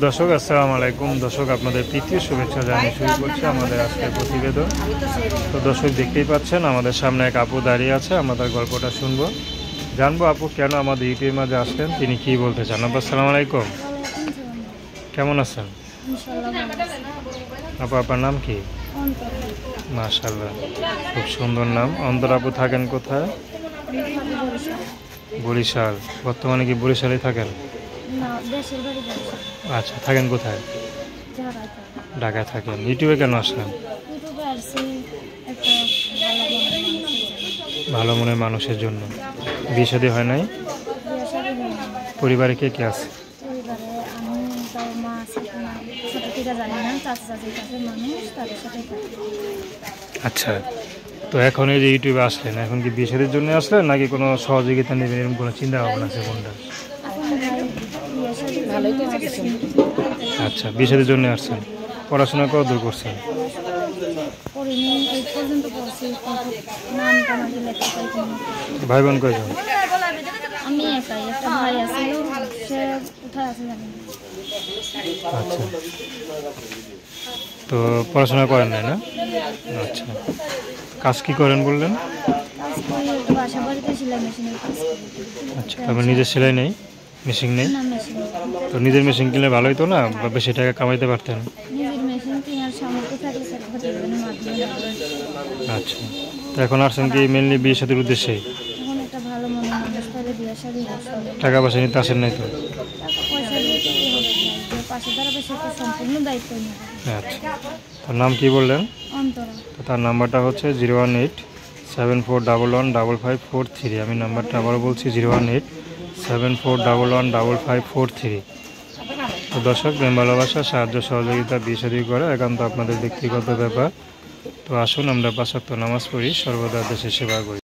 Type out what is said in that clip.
দর্শক আসসালামু আলাইকুম। দর্শক আপনাদের প্রীতীয় শুভেচ্ছা জানিয়ে শুরু করছি আমাদের আজকের প্রতিবেদন। তো দর্শক দেখতেই পাচ্ছেন আমাদের সামনে এক আপু দাঁড়িয়ে আছে, আমরা তার গল্পটা শুনবো, জানবো আপু কেন আমাদের ইউটিউবের মাঝে আসলেন, তিনি কি বলতে চান। আপু আসসালামু আলাইকুম, কেমন আছেন? আপু আপনার নাম কি? মাশাআল্লাহ, খুব সুন্দর নাম। অন্তর আপু থাকেন কোথায়? বরিশাল। বর্তমানে কি বরিশালে থাকেন? আচ্ছা, থাকেন কোথায়? ঢাকায় থাকেন। ইউটিউবে কেন আসলেন? ভালো মনের মানুষের জন্য। বিয়ে শাদী হয় নাই? পরিবারে কে কে আছে? আচ্ছা, তো এখন এই যে ইউটিউবে আসলেন, এখন কি বিয়ে শাদীর জন্য আসলেন নাকি কোনো সহযোগিতা নেবেন এরকম কোনো চিন্তা ভাবনা আছে কোনটা? আচ্ছা, বিয়ে শাদীর জন্য আসছেন। পড়াশোনা কত দূর করছেন? ভাই বোন কয়জন? আমি একাই, একটা ভাই আছে, সে কোথায় আছে জানি না। আচ্ছা, তো পড়াশোনা করেন নাই না? আচ্ছা, কাজ কি করেন বললেন? কাজ করি, একটু বাসা বাড়িতে সেলাই মেশিনের কাজ করি। আচ্ছা, তারপর নিজের সেলাই নেই, মেশিন নেই? না, মেশিন তো নিজের মেশিন কিনলে ভালোই তো না, বা বেশি টাকা কামাইতে পারতেন। নিজের মেশিন কেনার সামর্থ্য থাকলে প্রতিবেদনের মাধ্যমে আচ্ছা, তো এখন আসছেন কি মেনলি বিয়ে শাদীর উদ্দেশ্যেই? এখন একটা ভালো মনের মানুষ পাইলে বিয়ে শাদী হবে। টাকা পয়সা নিতে আসেন নাই তো? টাকা পয়সা দিয়ে কি হবে, যে পাশে দাঁড়াবে সে তো সম্পূর্ণ দায়িত্ব নেবে। আচ্ছা, তার নাম কি বললেন? অন্তরা। তো তার নাম্বারটা হচ্ছে 01874115543। আমি নাম্বারটা আবারও বলছি 01874115543। তো দর্শক, প্রেম ভালোবাসা, সাহায্য সহযোগিতা, বিয়ে শাদী করা একান্ত আপনাদের ব্যক্তিগত ব্যাপার। তো আসুন আমরা ৫ ওয়াক্ত নামাজ পড়ি, সর্বদা দেশের সেবা করি।